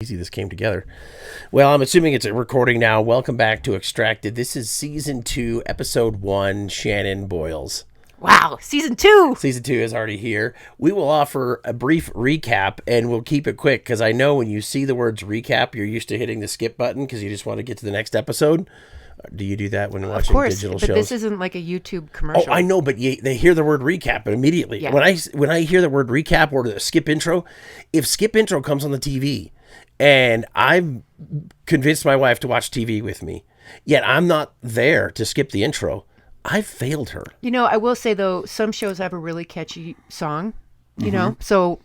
easy this came together. Well, I'm assuming it's a recording now. Welcome back to Extracted. This is Season 2, Episode 1, Shannon, Boyles. Wow, Season 2! Season 2 is already here. We will offer a brief recap, and we'll keep it quick, because I know when you see the words recap, you're used to hitting the skip button, because you just want to get to the next episode. Do you do that when you're watching digital shows? But this isn't like a YouTube commercial. Oh, I know, but they hear the word recap immediately. Yeah. When I hear the word recap or the skip intro, if skip intro comes on the TV, and I've convinced my wife to watch TV with me, yet I'm not there to skip the intro, I've failed her. You know, I will say, though, some shows have a really catchy song, you know? So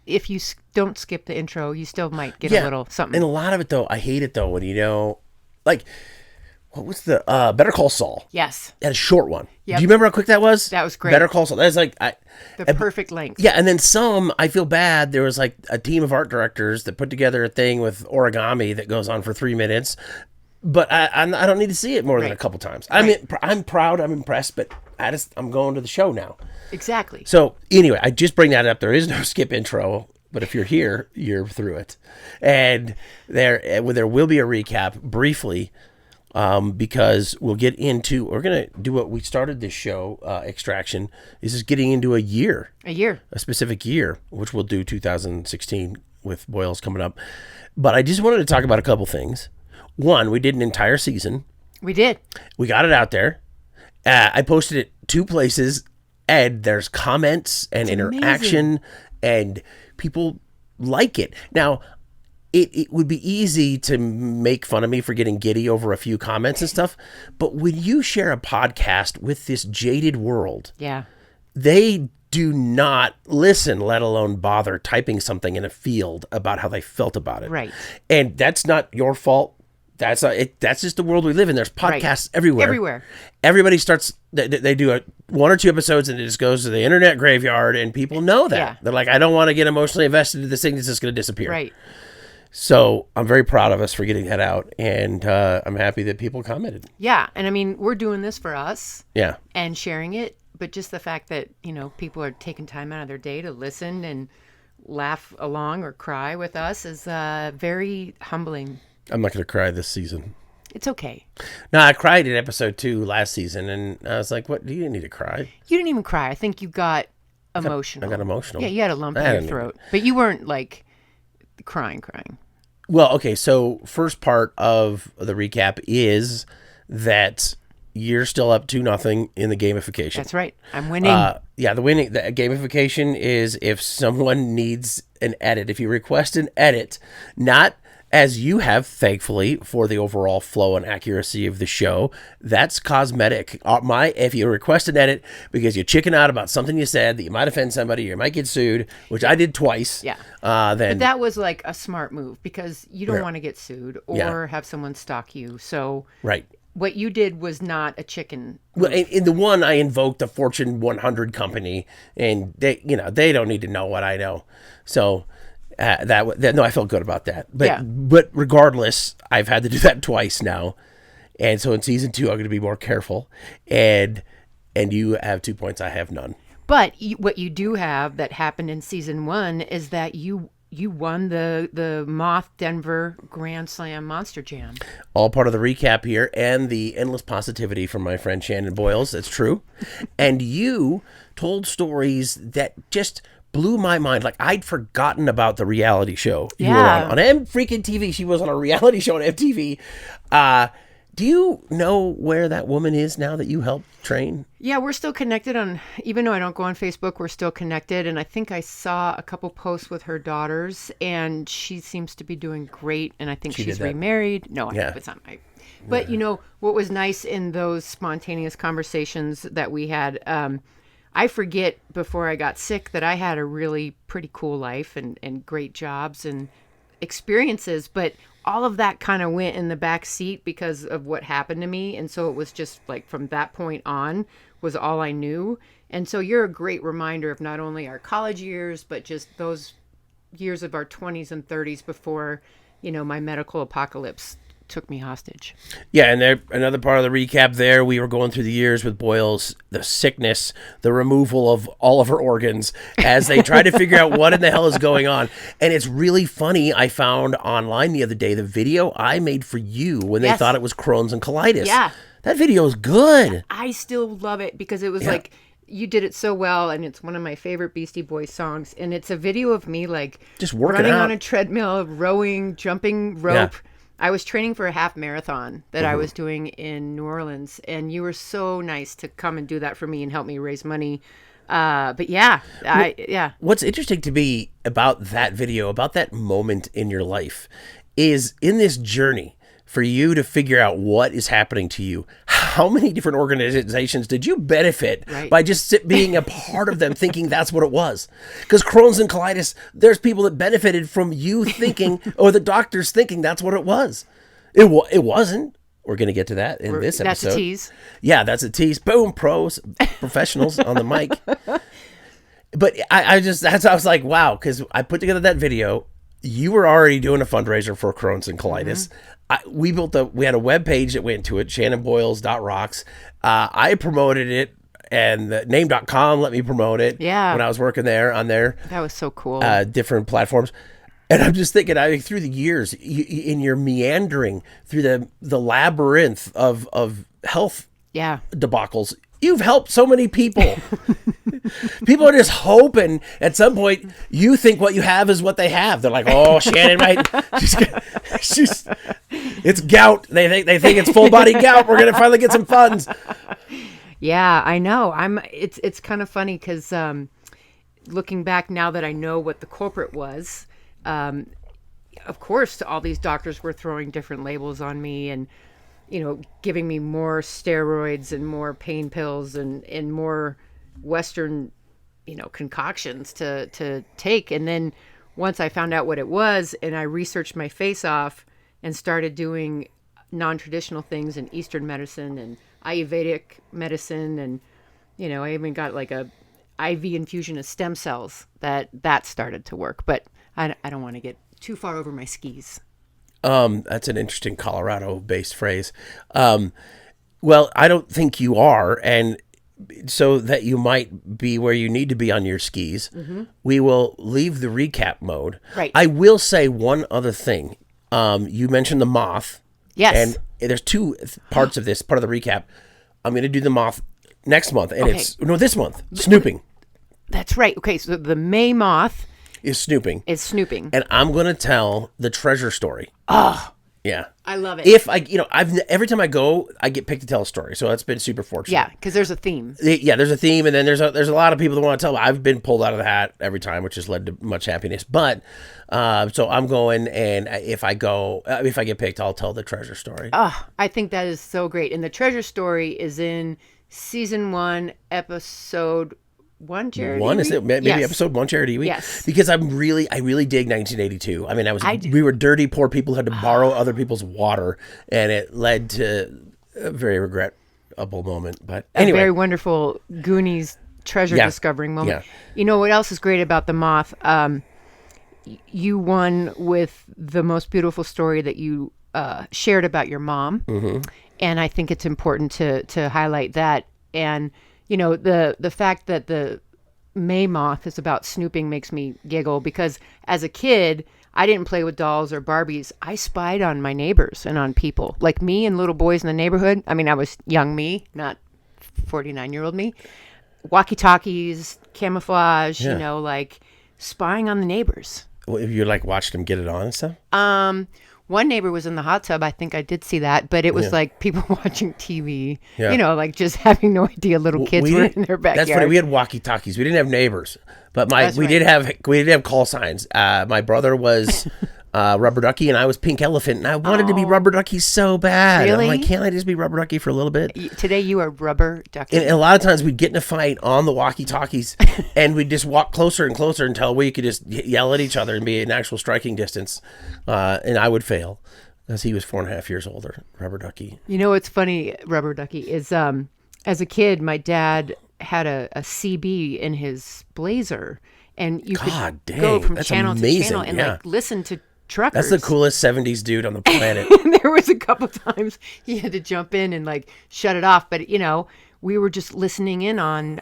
if you don't skip the intro, you still might get a little something. And a lot of it, though, I hate it, though, when like... What was the Better Call Saul? Yes. That a short one. Yep. Do you remember how quick that was? That was great. Better Call Saul. That's like the perfect length. Yeah, and then some, I feel bad. There was like a team of art directors that put together a thing with origami that goes on for 3 minutes, but I don't need to see it more than a couple times. I'm proud. I'm impressed, but I'm going to the show now. Exactly. So anyway, I just bring that up. There is no skip intro. But if you're here, you're through it, and there will be a recap briefly. Because we're going to do what we started this show, Extraction, is just getting into a specific year, which we'll do 2016 with Boyles coming up. But I just wanted to talk about a couple things. One, we did an entire season. We did. We got it out there. I posted it 2 places, and there's comments and interaction, and people like it. Now, It would be easy to make fun of me for getting giddy over a few comments and stuff, but when you share a podcast with this jaded world, they do not listen, let alone bother typing something in a field about how they felt about it. Right. And that's not your fault. That's just the world we live in. There's podcasts everywhere. Everybody starts. They do 1 or 2 episodes, and it just goes to the internet graveyard, and people know that. Yeah. They're like, I don't want to get emotionally invested in this thing that's just going to disappear. Right. So I'm very proud of us for getting that out, and I'm happy that people commented. Yeah, and I mean, we're doing this for us. Yeah. And sharing it, but just the fact that, you know, people are taking time out of their day to listen and laugh along or cry with us is very humbling. I'm not going to cry this season. It's okay. No, I cried in episode 2 last season, and I was like, "What? You didn't need to cry." You didn't even cry. I think you got emotional. I got emotional. Yeah, you had a lump in your throat, but you weren't like crying. Well, okay, so first part of the recap is that you're still up 2-0 in the gamification. That's right. I'm winning. The gamification is if someone needs an edit, if you request an edit, not as you have, thankfully, for the overall flow and accuracy of the show, that's cosmetic. If you request an edit because you chicken out about something you said that you might offend somebody, or you might get sued, which I did twice. Yeah. Then but that was like a smart move because you don't want to get sued or have someone stalk you. So what you did was not a chicken. Well, in the one, I invoked a Fortune 100 company, and they don't need to know what I know. So. I felt good about that. But regardless, I've had to do that twice now, and so in season 2, I'm going to be more careful. And you have 2 points, I have none. But what you do have that happened in season 1 is that you won the Moth Denver Grand Slam Monster Jam. All part of the recap here, and the endless positivity from my friend Shannon Boyles. That's true. And you told stories that just blew my mind. Like, I'd forgotten about the reality show you were on freaking TV. She was on a reality show on MTV. Do you know where that woman is now that you helped train? Yeah, we're still connected even though I don't go on Facebook, we're still connected. And I think I saw a couple posts with her daughters, and she seems to be doing great. And I think she's remarried. No, it's not right. But, you know, what was nice in those spontaneous conversations that we had, I forget before I got sick that I had a really pretty cool life and great jobs and experiences, but all of that kind of went in the back seat because of what happened to me. And so it was just like from that point on was all I knew. And so you're a great reminder of not only our college years, but just those years of our 20s and 30s before, you know, my medical apocalypse took me hostage. Yeah, and there another part of the recap there, we were going through the years with Boyles, the sickness, the removal of all of her organs as they try to figure out what in the hell is going on. And it's really funny. I found online the other day the video I made for you when they thought it was Crohn's and colitis. Yeah. That video is good. I still love it because it was like, you did it so well, and it's one of my favorite Beastie Boys songs. And it's a video of me like just working running out on a treadmill, rowing, jumping rope. I was training for a half marathon that I was doing in New Orleans, and you were so nice to come and do that for me and help me raise money. But what's interesting to me about that video, about that moment in your life, is in this journey for you to figure out what is happening to you, how many different organizations did you benefit by just being a part of them, thinking that's what it was? Because Crohn's and colitis, there's people that benefited from you thinking, or the doctors thinking that's what it was. It wasn't. We're going to get to that in this episode. That's a tease. Yeah, that's a tease. Boom, professionals on the mic. But I was like, wow, because I put together that video. You were already doing a fundraiser for Crohn's and colitis. We had a web page that went to it, shannonboyles.rocks. I promoted it, and the name.com let me promote it when I was working there on their that was so cool different platforms. And I'm just thinking, through the years, in your meandering through the labyrinth of health debacles, you've helped so many people. People are just hoping at some point you think what you have is what they have. They're like, oh, Shannon might. It's gout. They think it's full body gout. We're gonna finally get some funds. Yeah, I know. It's kind of funny because looking back now that I know what the culprit was, of course, all these doctors were throwing different labels on me and, giving me more steroids and more pain pills and more Western, concoctions to take. And then once I found out what it was and I researched my face off and started doing non-traditional things in Eastern medicine and Ayurvedic medicine. And, I even got like a IV infusion of stem cells that started to work, but I don't want to get too far over my skis. That's an interesting Colorado-based phrase. Well, I don't think you are, and so that you might be where you need to be on your skis, we will leave the recap mode. Right. I will say one other thing. You mentioned the Moth. Yes. And there's two parts of this, part of the recap. I'm going to do the Moth next month, and this month, snooping. That's right. Okay, so the May Moth is snooping. And I'm going to tell the treasure story. Oh. Yeah. I love it. If every time I go, I get picked to tell a story. So that's been super fortunate. Yeah, because there's a theme. Yeah, there's a theme, and then there's a lot of people that want to tell. I've been pulled out of the hat every time, which has led to much happiness. But so I'm going, and if I get picked, I'll tell the treasure story. Oh, I think that is so great. And the treasure story is in season 1, episode 1, Charity One, Week? is it? Maybe episode 1, Charity Week? Yes. Because I really dig 1982. I mean, we were dirty, poor people who had to borrow other people's water, and it led to a very regrettable moment. But anyway. A very wonderful Goonies treasure discovering moment. Yeah. You know what else is great about the Moth? You won with the most beautiful story that you shared about your mom. And I think it's important to highlight that. And the fact that the May Moth is about snooping makes me giggle because as a kid, I didn't play with dolls or Barbies. I spied on my neighbors and on people like me and little boys in the neighborhood. I mean, I was young me, not 49-year-old me. Walkie talkies, camouflage, like spying on the neighbors. Well, you watched them get it on and stuff? One neighbor was in the hot tub. I think I did see that, but it was like people watching TV, just having no idea little kids were in their backyard. That's funny. We had walkie-talkies. We didn't have neighbors, but we did have call signs. My brother was Rubber Ducky, and I was Pink Elephant, and I wanted to be Rubber Ducky so bad. Really? I'm like, can't I just be Rubber Ducky for a little bit? Today you are Rubber Ducky. And a lot of times we'd get in a fight on the walkie-talkies, and we'd just walk closer and closer until we could just yell at each other and be an actual striking distance. And I would fail, as he was 4.5 years older, Rubber Ducky. You know what's funny, Rubber Ducky, is as a kid, my dad had a CB in his blazer, and you could go from channel to channel and listen to truckers. That's the coolest 70s dude on the planet. And there was a couple times he had to jump in and like shut it off. But, we were just listening in on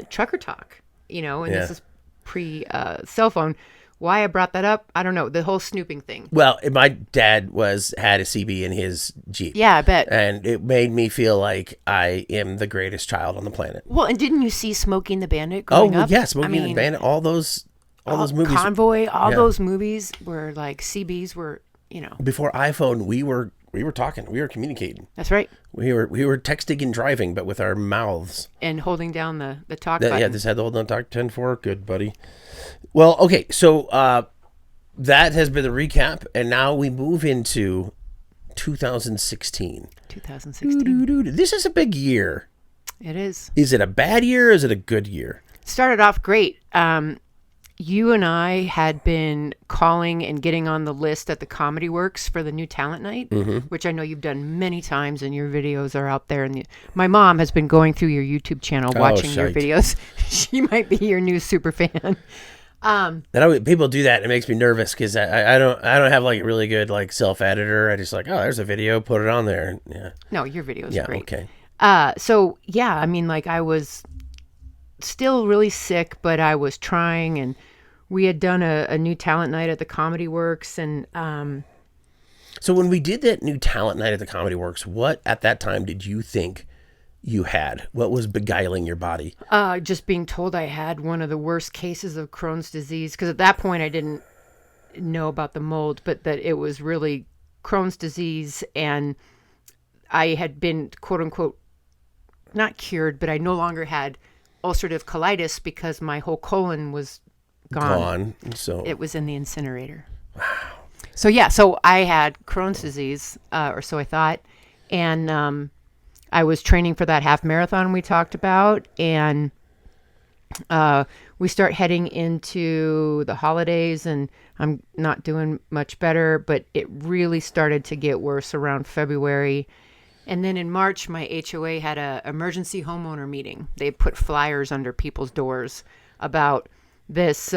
trucker talk, and this is pre-cell phone. Why I brought that up, I don't know. The whole snooping thing. Well, my dad had a CB in his Jeep. Yeah, I bet. And it made me feel like I am the greatest child on the planet. Well, and didn't you see Smokey and the Bandit growing up? Yeah, Smokey and the Bandit, all those movies. Convoy, those movies were like CBs were, Before iPhone, we were talking, we were communicating. That's right. We were texting and driving, but with our mouths. And holding down the talk button. Yeah, this had the hold on talk 10-4. Good, buddy. Well, okay, so that has been the recap, and now we move into 2016. 2016. This is a big year. It is. Is it a bad year or is it a good year? Started off great. You and I had been calling and getting on the list at the Comedy Works for the new talent night, which I know you've done many times, and your videos are out there. And my mom has been going through your YouTube channel, watching your videos. She might be your new super fan. People do that. And it makes me nervous because I don't have like a really good like self editor. I just like, oh, there's a video, put it on there. Yeah. No, your videos are great. Okay. So yeah, I mean, like I was still really sick, but I was trying, and we had done a new talent night at the Comedy Works, and so when we did that new talent night at the Comedy Works, what at that time did you think you had? What was beguiling your body? Just being told I had one of the worst cases of Crohn's disease, because at that point I didn't know about the mold, but that it was really Crohn's disease, and I had been quote unquote not cured, but I no longer had ulcerative colitis because my whole colon was gone. So it was in the incinerator. Wow. So yeah, so I had Crohn's disease, or so I thought, and I was training for that half marathon we talked about, and we start heading into the holidays, and I'm not doing much better, but it really started to get worse around February. And then in March, my HOA had an emergency homeowner meeting. They put flyers under people's doors about this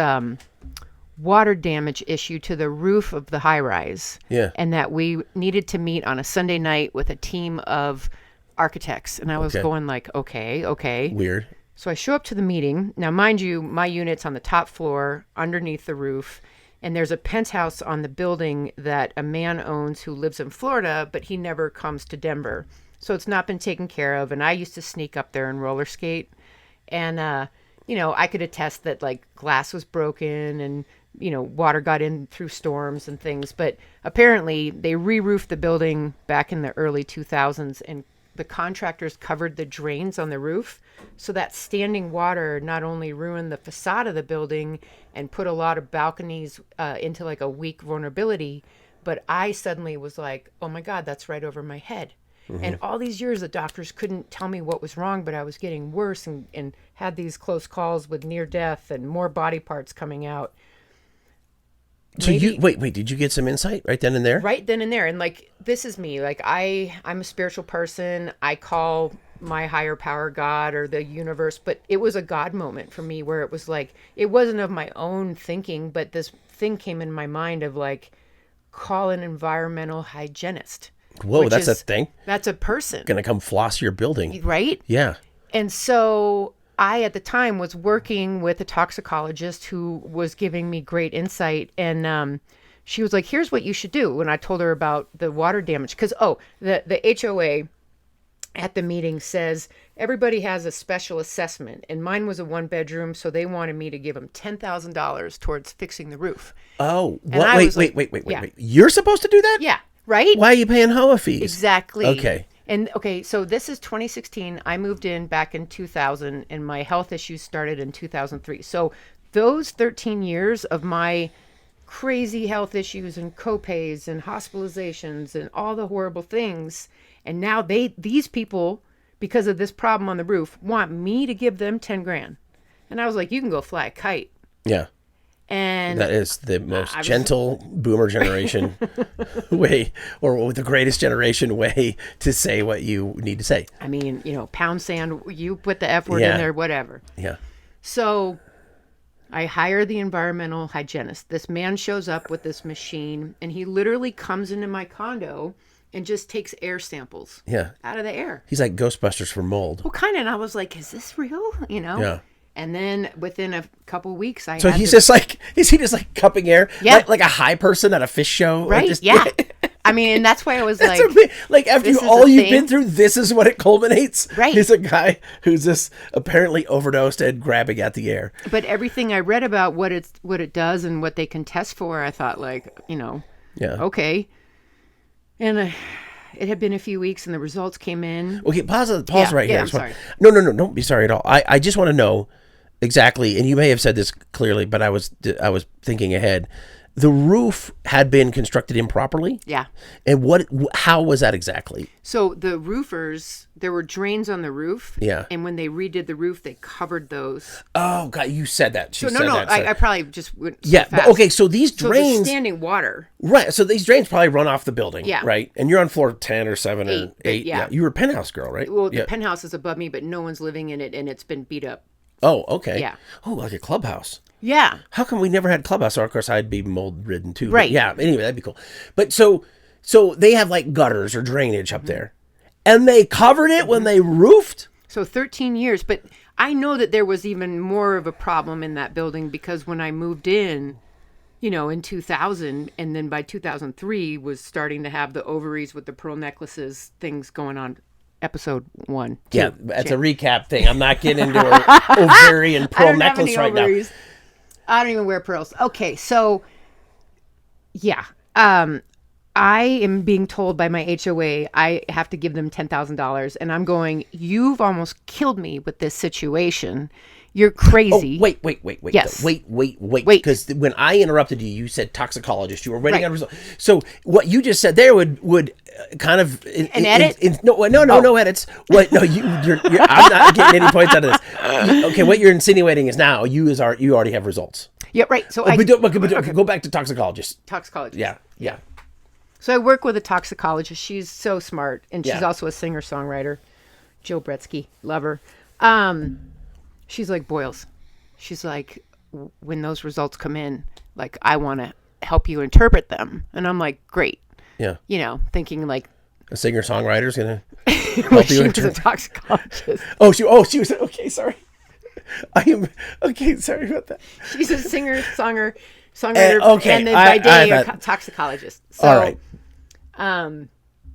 water damage issue to the roof of the high-rise. Yeah. And that we needed to meet on a Sunday night with a team of architects. And I was going like, okay. Weird. So I show up to the meeting. Now, mind you, my unit's on the top floor underneath the roof. And there's a penthouse on the building that a man owns who lives in Florida, but he never comes to Denver. So it's not been taken care of. And I used to sneak up there and roller skate. And, I could attest that like glass was broken and, water got in through storms and things. But apparently they re-roofed the building back in the early 2000s, and the contractors covered the drains on the roof. So that standing water not only ruined the facade of the building and put a lot of balconies into like a weak vulnerability, but I suddenly was like, oh my God, that's right over my head. Mm-hmm. And all these years, the doctors couldn't tell me what was wrong, but I was getting worse and had these close calls with near death and more body parts coming out. So wait, did you get some insight right then and there? Right then and there. And like, this is me. Like I'm a spiritual person. I call my higher power God or the universe, but it was a God moment for me where it was like, it wasn't of my own thinking, but this thing came in my mind of like, call an environmental hygienist. Whoa, that's a thing? That's a person. Gonna come floss your building. Right? Yeah. And so I, at the time, was working with a toxicologist who was giving me great insight. And she was like, here's what you should do. When I told her about the water damage. Because, the HOA at the meeting says everybody has a special assessment. And mine was a 1-bedroom, so they wanted me to give them $10,000 towards fixing the roof. Oh, wait. You're supposed to do that? Yeah, right? Why are you paying HOA fees? Exactly. Okay. And so this is 2016. I moved in back in 2000, and my health issues started in 2003. So those 13 years of my crazy health issues and copays and hospitalizations and all the horrible things, and now these people, because of this problem on the roof, want me to give them 10 grand. And I was like, you can go fly a kite. Yeah. And that is the most gentle boomer generation way, or the greatest generation way to say what you need to say. I mean, pound sand, you put the F word in there, whatever. Yeah. So I hire the environmental hygienist. This man shows up with this machine, and he literally comes into my condo and just takes air samples out of the air. He's like Ghostbusters for mold. Well, kind of. And I was like, is this real? Yeah. And then within a couple of weeks, is he just like cupping air? Yeah. Like a high person at a fish show? Right, yeah. I mean, and that's why I was like... Like, after all you've been through, this is what it culminates? Right. He's a guy who's just apparently overdosed and grabbing at the air. But everything I read about what it does and what they can test for, I thought, like, okay. And it had been a few weeks, and the results came in. Okay, pause right here. I'm sorry. No, don't be sorry at all. I just want to know exactly, and you may have said this clearly, but I was thinking ahead. The roof had been constructed improperly? Yeah. And how was that exactly? So the roofers, there were drains on the roof. Yeah. And when they redid the roof, they covered those. Oh, God, you said that. I probably just went so fast. But okay, so these drains... So standing water. Right, so these drains probably run off the building, yeah. Right? And you're on floor 10 or 7 or 8. Yeah. You were a penthouse girl, right? Well, the penthouse is above me, but no one's living in it, and it's been beat up. Oh, okay. Yeah. Oh, like a clubhouse. Yeah. How come we never had clubhouse? Or of course, I'd be mold ridden too. Right. But yeah. Anyway, that'd be cool. But so they have like gutters or drainage up there, and they covered it when they roofed. So 13 years, but I know that there was even more of a problem in that building because when I moved in, in 2000, and then by 2003 was starting to have the ovaries with the pearl necklaces things going on. Episode 1. Yeah, that's a recap thing. I'm not getting into an ovarian pearl necklace right ovaries. Now. I don't even wear pearls. Okay, so yeah, I am being told by my HOA I have to give them $10,000, and I'm going, you've almost killed me with this situation. You're crazy. Oh, wait. Yes. Wait. Because when I interrupted you, you said toxicologist. You were waiting on results. So what you just said there would kind of an edit. No edits. What? No, you're I'm not getting any points out of this. Okay, what you're insinuating is now you already have results. Yeah, right. So but go back to toxicologist. Toxicologist. Yeah. So I work with a toxicologist. She's so smart, and she's also a singer-songwriter. Jill Bretsky, love her. She's like, Boyles. She's like, when those results come in, like, I want to help you interpret them. And I'm like, great. Yeah. Thinking like... A singer-songwriter's going to help you interpret. She was a toxicologist. She was... Okay, sorry. I am... Okay, sorry about that. She's a songwriter, okay. and then by day, a toxicologist. So, all right.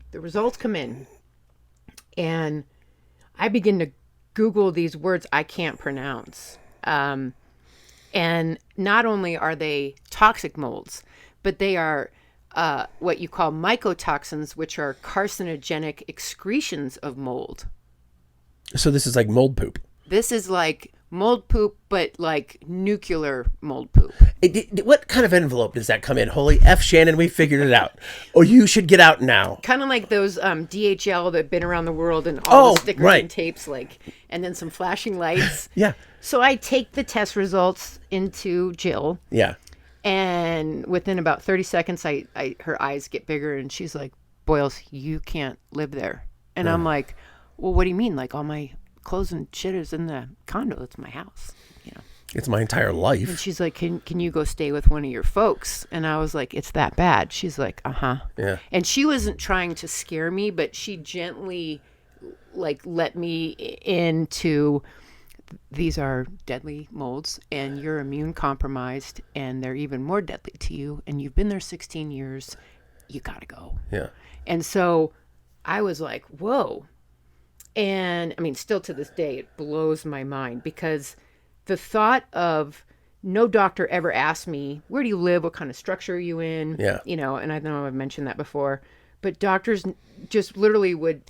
The results come in, and I begin to Google these words I can't pronounce. And not only are they toxic molds, but they are what you call mycotoxins, which are carcinogenic excretions of mold. So this is like mold poop. This is like mold poop, but like nuclear mold poop. What kind of envelope does that come in? Holy F, Shannon, we figured it out. Or you should get out now. Kind of like those DHL that have been around the world and all the stickers and tapes, and then some flashing lights. Yeah. So I take the test results into Jill. Yeah. And within about 30 seconds, her eyes get bigger, and she's like, Boyles, you can't live there. And I'm like, well, what do you mean? Like, all my clothes and shit is in the condo. It's my house. It's my entire life. And she's like, can you go stay with one of your folks? And I was like, it's that bad. She's like, uh-huh. Yeah. And she wasn't trying to scare me, but she gently let me into, these are deadly molds, and you're immune compromised, and they're even more deadly to you, and you've been there 16 years. You gotta go. Yeah. And so I was like, whoa. And I mean, still to this day, it blows my mind, because the thought of no doctor ever asked me, where do you live? What kind of structure are you in? Yeah. And I know I've mentioned that before, but doctors just literally would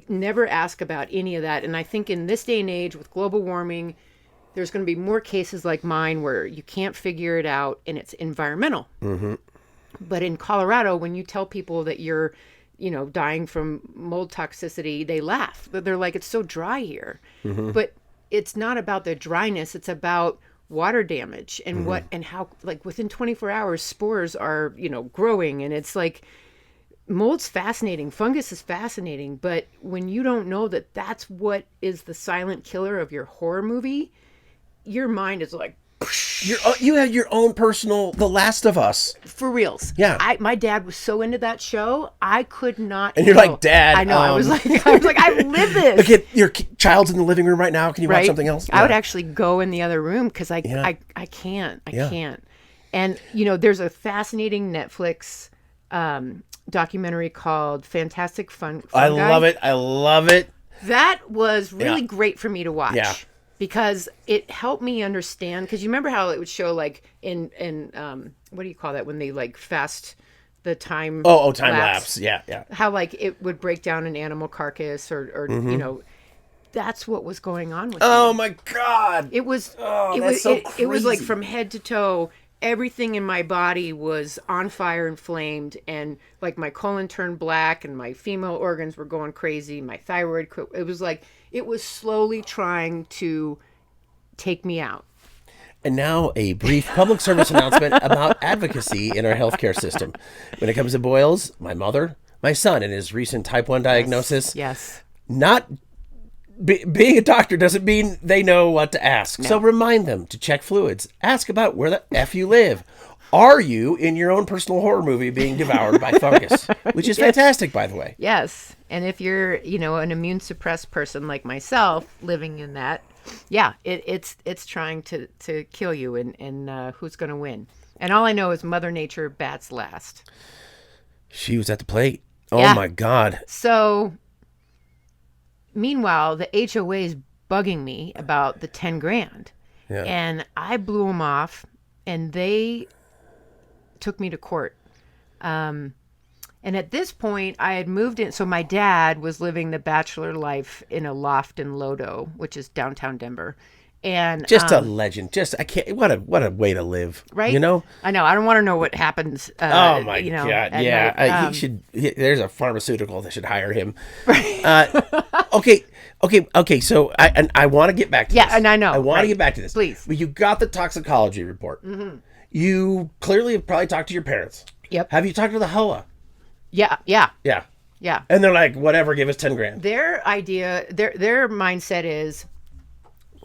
never ask about any of that. And I think in this day and age with global warming, there's going to be more cases like mine where you can't figure it out, and it's environmental. Mm-hmm. But in Colorado, when you tell people that you're, dying from mold toxicity, they laugh. They're like, it's so dry here. Mm-hmm. But it's not about the dryness. It's about water damage and and how, like, within 24 hours, spores are, growing. And it's like, mold's fascinating. Fungus is fascinating. But when you don't know that that's what is the silent killer of your horror movie, your mind is like, You have your own personal The Last of Us. For reals. Yeah. My dad was so into that show, I could not. And you're like, Dad. I know. I was like, I live this. Okay, your child's in the living room right now. Can you watch something else? I would actually go in the other room because I can't. I can't. And, there's a fascinating Netflix documentary called Fantastic Fungi. I love it. That was really great for me to watch. Yeah. Because it helped me understand. Because you remember how it would show, like, in what do you call that when they like fast the time? Time lapse. Yeah. How like it would break down an animal carcass or that's what was going on with me. My God. It was. It was like from head to toe. Everything in my body was on fire and flamed, and like my colon turned black, and my female organs were going crazy. My thyroid. It was like it was slowly trying to take me out. And now a brief public service announcement about advocacy in our healthcare system. When it comes to Boyles, my mother, my son, and his recent type 1 diagnosis. Yes. Not being a doctor doesn't mean they know what to ask. No. So remind them to check fluids. Ask about where the F you live. Are you in your own personal horror movie being devoured by fungus? Which is fantastic, by the way. Yes. And if you're, an immune suppressed person like myself living in that, it's trying to kill you and who's going to win. And all I know is Mother Nature bats last. She was at the plate. Oh, my God. So meanwhile, the HOA is bugging me about the 10 grand. Yeah. And I blew them off and they took me to court. And at this point I had moved in. So my dad was living the bachelor life in a loft in Lodo, which is downtown Denver. And just a legend. I can't. What a way to live. Right. I know. I don't want to know what happens. Oh my God. Yeah. He should. There's a pharmaceutical that should hire him. Okay. So I want to get back to this. Yeah, and I know. I want to get back to this. Please. But you got the toxicology report. Mm-hmm. You clearly have probably talked to your parents. Yep. Have you talked to the HOA? Yeah. And they're like, whatever, give us 10 grand. Their idea, their mindset is,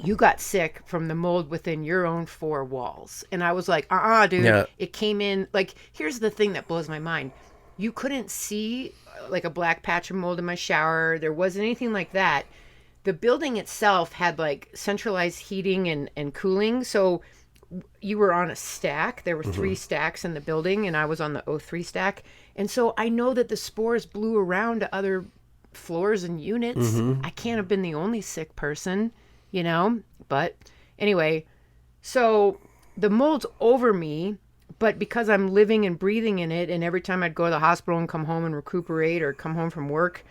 you got sick from the mold within your own four walls. And I was like, dude. Yeah. It came in. Like, here's the thing that blows my mind. You couldn't see like a black patch of mold in my shower. There wasn't anything like that. The building itself had like centralized heating and cooling. So you were on a stack. There were 3 stacks in the building, and I was on the O3 stack. And so I know that the spores blew around to other floors and units. Mm-hmm. I can't have been the only sick person. But anyway, so the mold's over me, but because I'm living and breathing in it, and every time I'd go to the hospital and come home and recuperate or come home from work,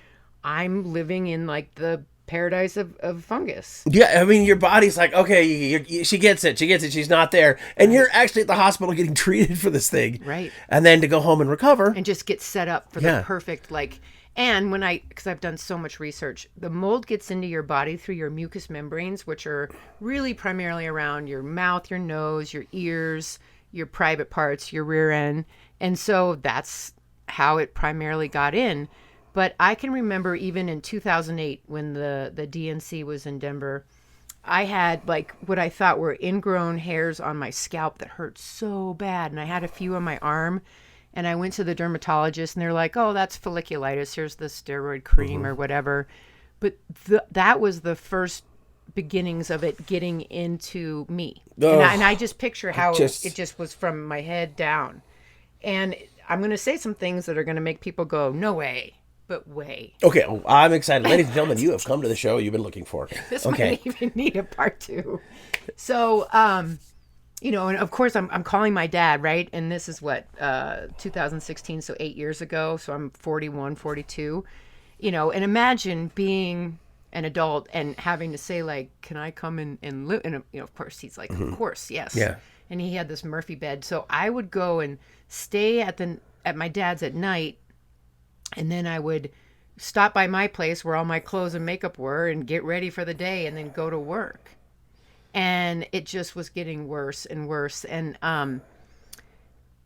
I'm living in like the paradise of fungus. Yeah, I mean, your body's like, okay, she gets it, she's not there. And you're actually at the hospital getting treated for this thing. Right. And then to go home and recover. And just get set up for the perfect, like... And because I've done so much research, the mold gets into your body through your mucous membranes, which are really primarily around your mouth, your nose, your ears, your private parts, your rear end. And so that's how it primarily got in. But I can remember even in 2008 when the DNC was in Denver, I had like what I thought were ingrown hairs on my scalp that hurt so bad. And I had a few on my arm. And I went to the dermatologist, and they're like, oh, that's folliculitis. Here's the steroid cream or whatever. But that was the first beginnings of it getting into me. And I just picture how it just was from my head down. And I'm going to say some things that are going to make people go, no way, but way. Okay, well, I'm excited. Ladies and gentlemen, you have come to the show you've been looking for. This might even need a part 2. So... and of course I'm calling my dad, right? And this is 2016, so 8 years ago. So I'm 41, 42, and imagine being an adult and having to say like, can I come and live? And, of course he's like, of course, yes. Yeah. And he had this Murphy bed. So I would go and stay at my dad's at night. And then I would stop by my place where all my clothes and makeup were and get ready for the day and then go to work. And it just was getting worse and worse. And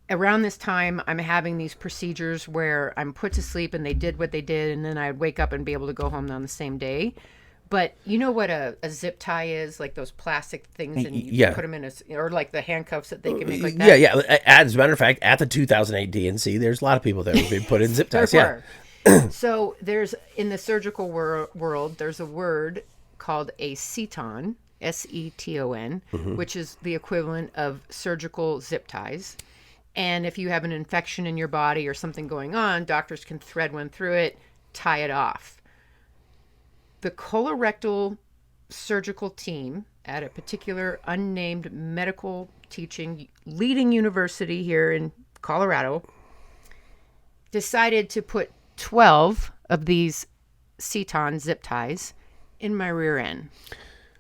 around this time, I'm having these procedures where I'm put to sleep and they did what they did. And then I'd wake up and be able to go home on the same day. But you know what a zip tie is? Like those plastic things, and you put them in or like the handcuffs that they can make like that. Yeah. As a matter of fact, at the 2008 DNC, there's a lot of people that have been put in zip ties. Yeah. So there's, in the surgical world, there's a word called a seton, S-E-T-O-N, which is the equivalent of surgical zip ties. And if you have an infection in your body or something going on, doctors can thread one through it, tie it off. The colorectal surgical team at a particular unnamed medical teaching leading university here in Colorado decided to put 12 of these seton zip ties in my rear end.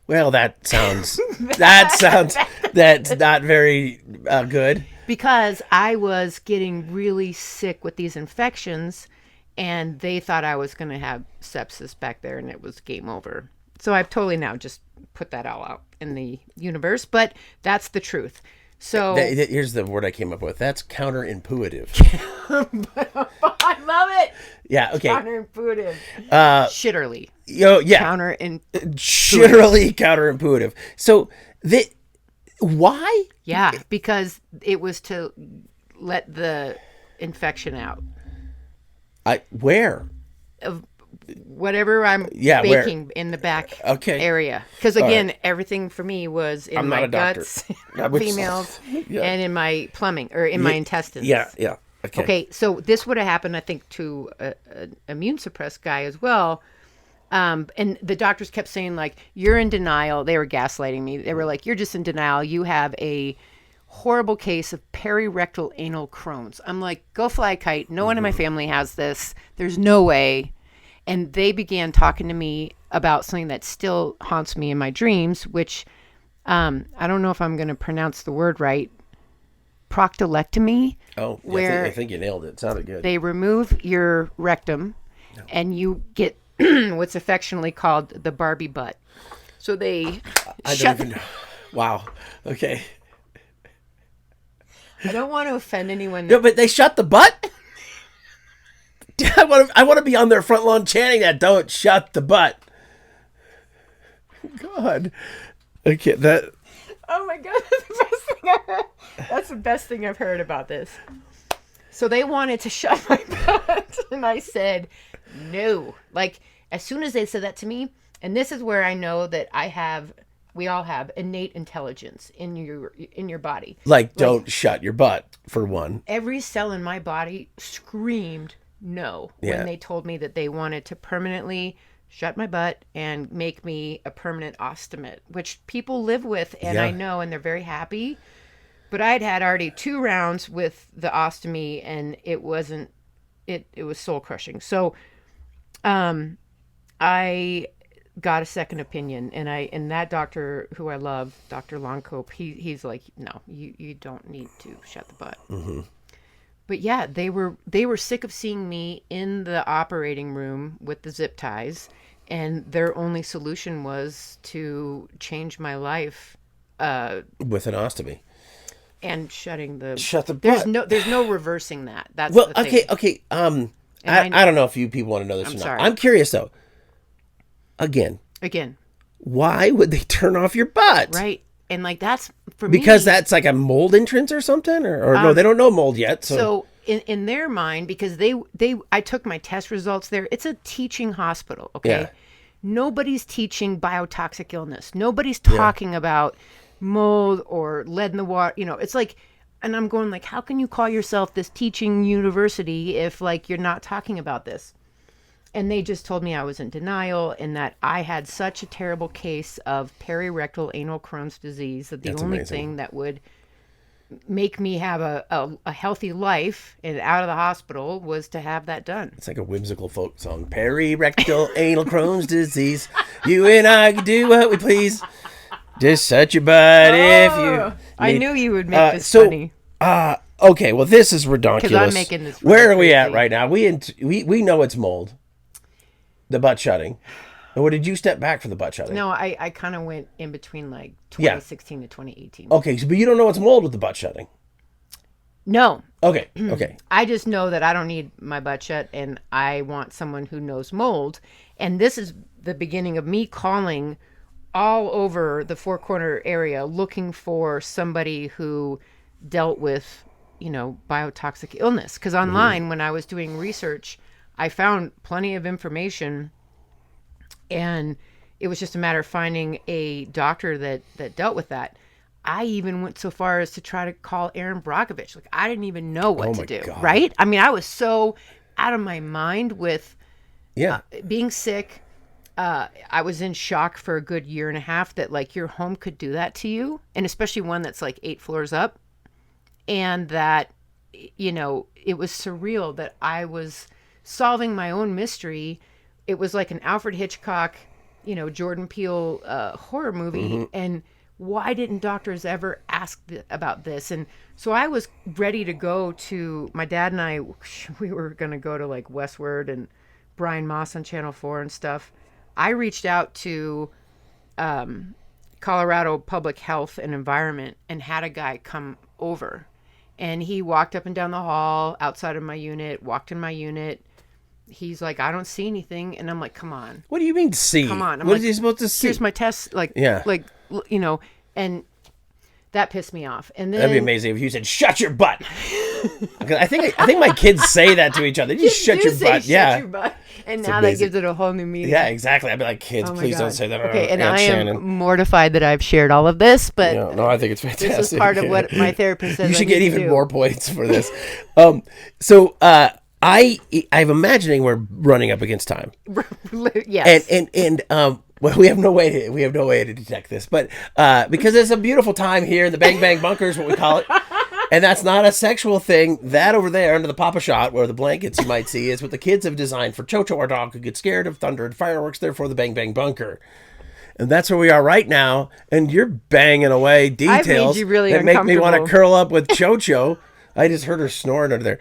Well, that sounds that's not very good. Because I was getting really sick with these infections, and they thought I was going to have sepsis back there, and it was game over. So I've totally now just put that all out in the universe, but that's the truth. So here's the word I came up with. That's counterintuitive. I love it. Yeah. Okay. Counterintuitive. Shitterly. Shitterly counterintuitive. So why? Yeah, because it was to let the infection out. Where? Of whatever I'm baking in the back area. Because again, everything for me was in my guts, females, and in my plumbing or in my intestines. Yeah. Okay, so this would have happened, I think, to an immune suppressed guy as well. And the doctors kept saying, like, you're in denial. They were gaslighting me. They were like, you're just in denial. You have a horrible case of perirectal anal Crohn's. I'm like, go fly a kite. No one in my family has this. There's no way. And they began talking to me about something that still haunts me in my dreams, which I don't know if I'm going to pronounce the word right. Proctolectomy. Oh, yeah, I think you nailed it. It sounded good. They remove your rectum and you get what's affectionately called the Barbie butt. So they I don't even know. Wow. Okay. I don't want to offend anyone. No, but they shut the butt? I want to be on their front lawn chanting that. Don't shut the butt. God. Okay, that. Oh my God, that's the best thing I've heard. That's the best thing I've heard about this. So they wanted to shut my butt, and I said no. Like, as soon as they said that to me, and this is where I know that we all have innate intelligence in your body. Like, don't shut your butt, for one. Every cell in my body screamed no when they told me that they wanted to permanently shut my butt and make me a permanent ostomate, which people live with, and I know, and they're very happy. But I'd had already 2 rounds with the ostomy, and it was soul crushing. So I got a second opinion, and that doctor who I love, Dr. Longcope, he's like, no, you don't need to shut the butt. Mm-hmm. But yeah, they were sick of seeing me in the operating room with the zip ties, and their only solution was to change my life with an ostomy and shut the butt. There's no reversing that. That's well, the thing. okay. I don't know if you people want to know this or not. Sorry. I'm curious though. Again, why would they turn off your butt? Right. And like, that's for me. Because that's like a mold entrance or something? Or no, they don't know mold yet. So in their mind, because I took my test results there, it's a teaching hospital, okay? Yeah. Nobody's teaching biotoxic illness. Nobody's talking about mold or lead in the water. You know, it's like, and I'm going like, how can you call yourself this teaching university if like you're not talking about this? And they just told me I was in denial and that I had such a terrible case of perirectal anal Crohn's disease that the only thing that would make me have a healthy life and out of the hospital was to have that done. It's like a whimsical folk song. Perirectal anal Crohn's disease. You and I can do what we please. Just shut your butt if you... I knew you would make this funny. Okay, well, this is redonkulous. Because I'm making this Where are we at right now? We know it's mold. The butt shutting. And what did you step back for the butt shutting? No, I kind of went in between like 2016 to 2018. Okay, but you don't know it's mold with the butt shutting. No. Okay. Okay. I just know that I don't need my butt shut, and I want someone who knows mold. And this is the beginning of me calling all over the Four Corner area looking for somebody who dealt with, biotoxic illness. Because online, when I was doing research, I found plenty of information, and it was just a matter of finding a doctor that dealt with that. I even went so far as to try to call Aaron Brockovich. Like, I didn't even know what to do, God. Right? I mean, I was so out of my mind with being sick. I was in shock for a good year and a half that, like, your home could do that to you, and especially one that's, like, 8 floors up, and that, it was surreal that I was solving my own mystery. It was like an Alfred Hitchcock, Jordan Peele horror movie, and why didn't doctors ever ask about this? And so I was ready to go to, my dad and I, we were going to go to like Westward and Brian Moss on Channel 4 and stuff. I reached out to Colorado Public Health and Environment and had a guy come over. And he walked up and down the hall outside of my unit, walked in my unit. He's like, I don't see anything. And I'm like, come on. What do you mean see? Come on. What are you supposed to see? Here's my test. And that pissed me off. And then that'd be amazing if you said, shut your butt. I think my kids say that to each other. You shut your butt. Shut your butt. And it's now amazing. That gives it a whole new meaning. Yeah, exactly. I'd be like, kids, please don't say that. Okay, and I am Shannon. Mortified that I've shared all of this, but no, I think it's fantastic. This is part of what my therapist says. You should get even more points for this. I'm imagining we're running up against time. Yes. And well, we have no way to detect this, but because it's a beautiful time here in the Bang Bang Bunker is what we call it. And that's not a sexual thing. That over there under the Papa Shot, where the blankets you might see, is what the kids have designed for Chocho, our dog, who gets scared of thunder and fireworks, therefore the Bang Bang Bunker. And that's where we are right now. And you're banging away details that make me want to curl up with Chocho. I just heard her snoring under there.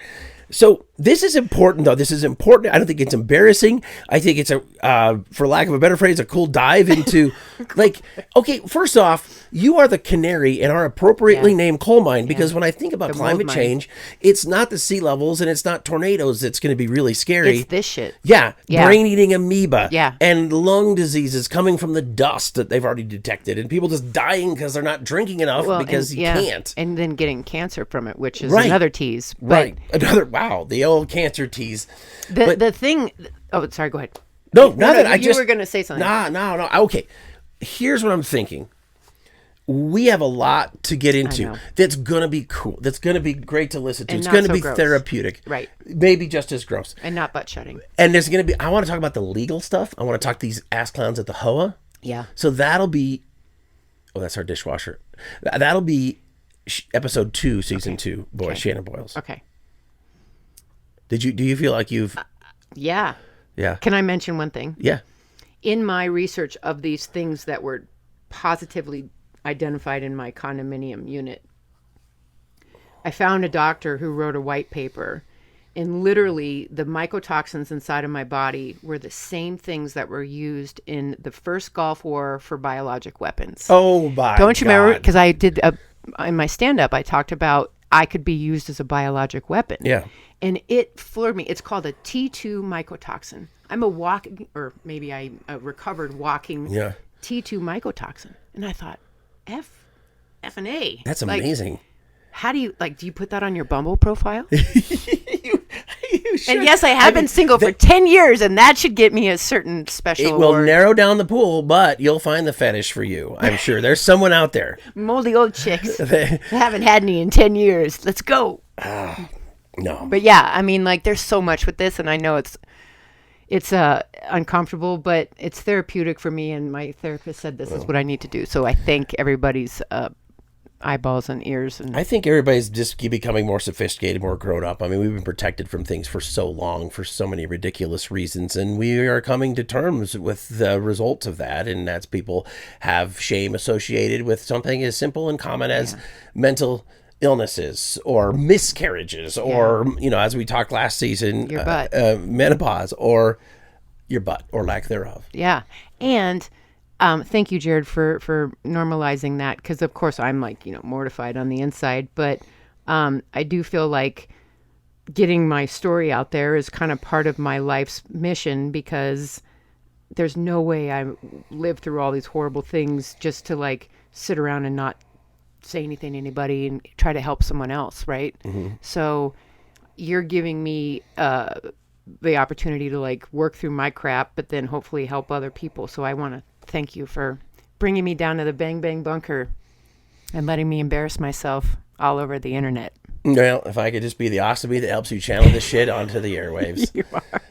So this is important, though. This is important. I don't think it's embarrassing. I think it's for lack of a better phrase, a cool dive into, like, okay, first off, you are the canary in our appropriately named coal mine, because when I think about climate change, it's not the sea levels and it's not tornadoes that's going to be really scary. It's this shit. Yeah. Brain-eating amoeba. Yeah. And lung diseases coming from the dust that they've already detected, and people just dying because they're not drinking enough because you can't. And then getting cancer from it, which is another tease. But wow, the old cancer tease. The thing. Oh, sorry. Go ahead. No, you were going to say something. No. Okay. Here's what I'm thinking. We have a lot to get into that's going to be cool. That's going to be great to listen to. It's going to be therapeutic. Right. Maybe just as gross. And not butt shutting. And there's going to be, I want to talk about the legal stuff. I want to talk these ass clowns at the HOA. Yeah. So that'll be, that's our dishwasher. That'll be episode 2, season 2, Shannon Boyles. Okay. Do you feel like you've... Yeah. Yeah. Can I mention one thing? Yeah. In my research of these things that were positively identified in my condominium unit, I found a doctor who wrote a white paper, and literally the mycotoxins inside of my body were the same things that were used in the first Gulf War for biologic weapons. Oh, my Don't you remember? Because I did, in my stand-up, I talked about I could be used as a biologic weapon. Yeah. And it floored me. It's called a T2 mycotoxin. I'm a walking, or maybe I recovered walking T2 mycotoxin. And I thought, F and A. That's amazing. How do you put that on your Bumble profile? You should. And yes, I have been single for 10 years, and that should get me a certain special award. It will narrow down the pool, but you'll find the fetish for you. I'm sure there's someone out there. Moldy old chicks. Haven't had any in 10 years. Let's go. No. But yeah, I mean, like, there's so much with this, and I know it's uncomfortable, but it's therapeutic for me, and my therapist said this is what I need to do. So I thank everybody's eyeballs and ears. And I think everybody's just becoming more sophisticated, more grown up. I mean, we've been protected from things for so long, for so many ridiculous reasons, and we are coming to terms with the results of that, and that's people have shame associated with something as simple and common as mental illnesses or miscarriages or, as we talked last season, your butt. Menopause or your butt or lack thereof. Yeah. And thank you, Jared, for normalizing that, because of course I'm mortified on the inside, but I do feel like getting my story out there is kind of part of my life's mission, because there's no way I live through all these horrible things just to like sit around and not say anything to anybody and try to help someone else, right? Mm-hmm. So you're giving me the opportunity to like work through my crap, but then hopefully help other people. So I want to thank you for bringing me down to the bang bang bunker and letting me embarrass myself all over the internet. Well, if I could just be the ostomy that helps you channel this shit onto the airwaves. You are.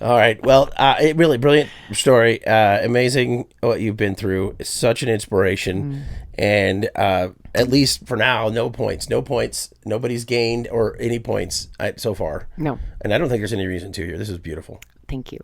All right. Well, really brilliant story. Amazing what you've been through. It's such an inspiration. And at least for now, no points. Nobody's gained or any points so far. No. And I don't think there's any reason to here. This is beautiful. Thank you.